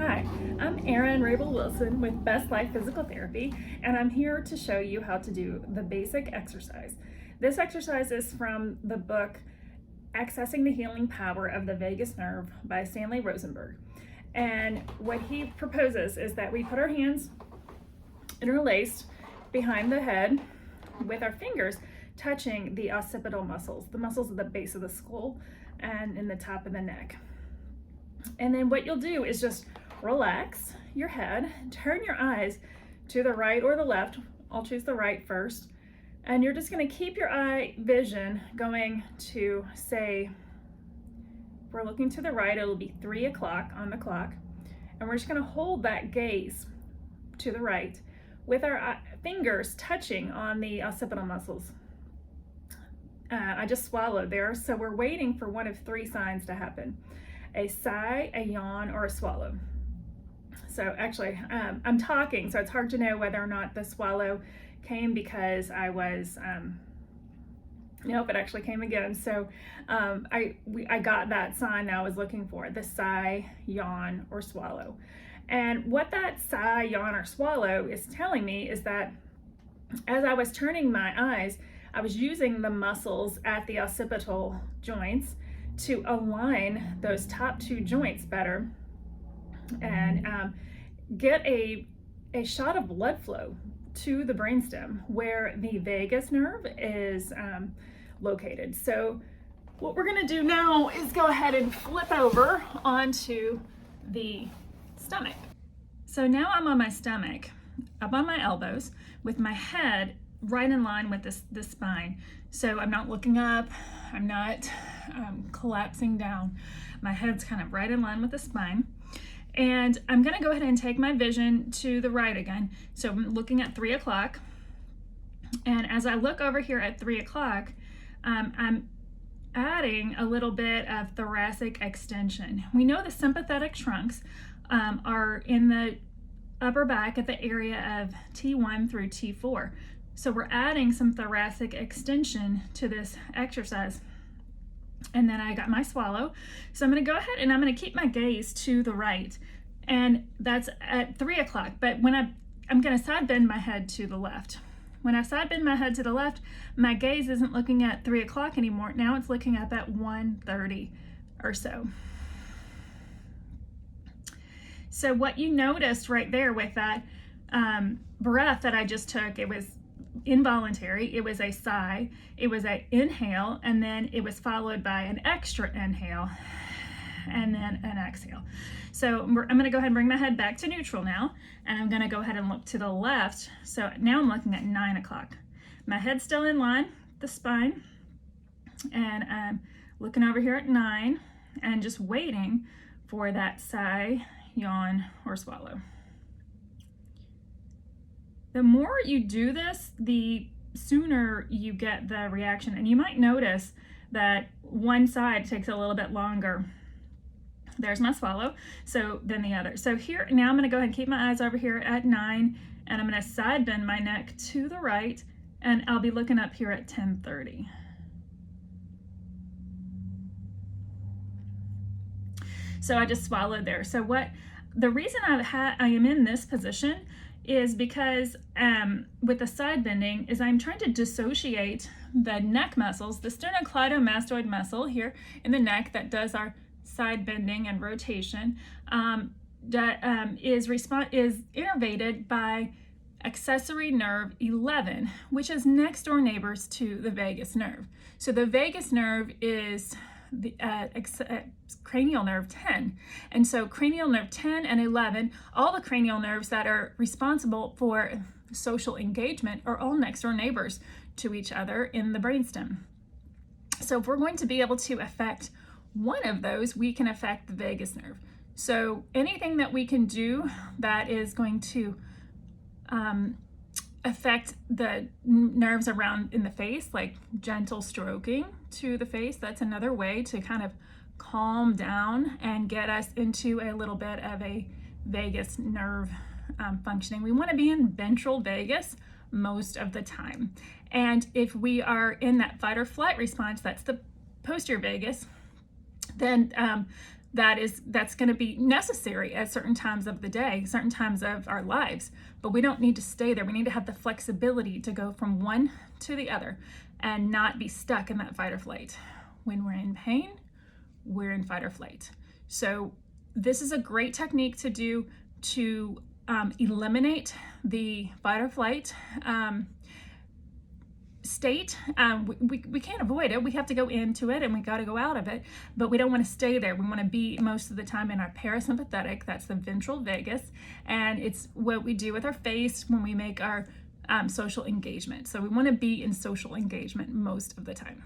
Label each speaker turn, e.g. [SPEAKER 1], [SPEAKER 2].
[SPEAKER 1] Hi, I'm Erin Rabel Wilson with Best Life Physical Therapy, and I'm here to show you how to do the basic exercise. This exercise is from the book Accessing the Healing Power of the Vagus Nerve by Stanley Rosenberg. And what he proposes is that we put our hands interlaced behind the head with our fingers touching the occipital muscles, the muscles at the base of the skull and in the top of the neck. And then what you'll do is just relax your head, turn your eyes to the right or the left. I'll choose the right first. And you're just going to keep your eye vision going to, say, if we're looking to the right, it'll be 3 o'clock on the clock. And we're just going to hold that gaze to the right with our fingers touching on the occipital muscles. I just swallowed there, so we're waiting for one of 3 signs to happen: a sigh, a yawn, or a swallow. So actually, I'm talking, so it's hard to know whether or not the swallow came because I was, nope, it actually came again. So I got that sign that I was looking for, the sigh, yawn, or swallow. And what that sigh, yawn, or swallow is telling me is that as I was turning my eyes, I was using the muscles at the occipital joints to align those top 2 joints better and get a shot of blood flow to the brainstem where the vagus nerve is located. So what we're going to do now is go ahead and flip over onto the stomach. So now I'm on my stomach, up on my elbows, with my head right in line with the spine. So I'm not looking up, I'm not collapsing down. My head's kind of right in line with the spine. And I'm gonna go ahead and take my vision to the right again. So I'm looking at 3 o'clock. And as I look over here at 3 o'clock, I'm adding a little bit of thoracic extension. We know the sympathetic trunks are in the upper back at the area of T1 through T4. So we're adding some thoracic extension to this exercise. And then I got my swallow. So I'm going to go ahead and I'm going to keep my gaze to the right. And that's at 3 o'clock. But when I'm going to side bend my head to the left. When I side bend my head to the left, my gaze isn't looking at 3 o'clock anymore. Now it's looking at that 1:30 or so. So what you noticed right there with that breath that I just took, it was involuntary. It was a sigh, it was an inhale, and then it was followed by an extra inhale and then an exhale. So I'm going to go ahead and bring my head back to neutral now, and I'm going to go ahead and look to the left. So now I'm looking at 9 o'clock. My head's still in line, the spine, and I'm looking over here at 9 and just waiting for that sigh, yawn, or swallow. The more you do this, the sooner you get the reaction. And you might notice that one side takes a little bit longer. There's my swallow, so then the other. So here, now I'm gonna go ahead and keep my eyes over here at 9, and I'm gonna side bend my neck to the right, and I'll be looking up here at 10:30. So I just swallowed there. So the reason I am in this position is because with the side bending is I'm trying to dissociate the neck muscles, the sternocleidomastoid muscle here in the neck that does our side bending and rotation, that is innervated by accessory nerve 11, which is next door neighbors to the vagus nerve. So the vagus nerve is the cranial nerve 10. And so cranial nerve 10 and 11, all the cranial nerves that are responsible for social engagement are all next door neighbors to each other in the brainstem. So if we're going to be able to affect one of those, we can affect the vagus nerve. So anything that we can do that is going to affect the nerves around in the face, like gentle stroking to the face, that's another way to kind of calm down and get us into a little bit of a vagus nerve functioning. We want to be in ventral vagus most of the time. And if we are in that fight or flight response, that's the posterior vagus, then that's going to be necessary at certain times of the day, certain times of our lives, but we don't need to stay there. We need to have the flexibility to go from one to the other and not be stuck in that fight or flight. When we're in pain, we're in fight or flight. So this is a great technique to do to eliminate the fight or flight state. We can't avoid it. We have to go into it and we got to go out of it, but we don't want to stay there. We want to be most of the time in our parasympathetic, that's the ventral vagus, and it's what we do with our face when we make our social engagement. So we want to be in social engagement most of the time.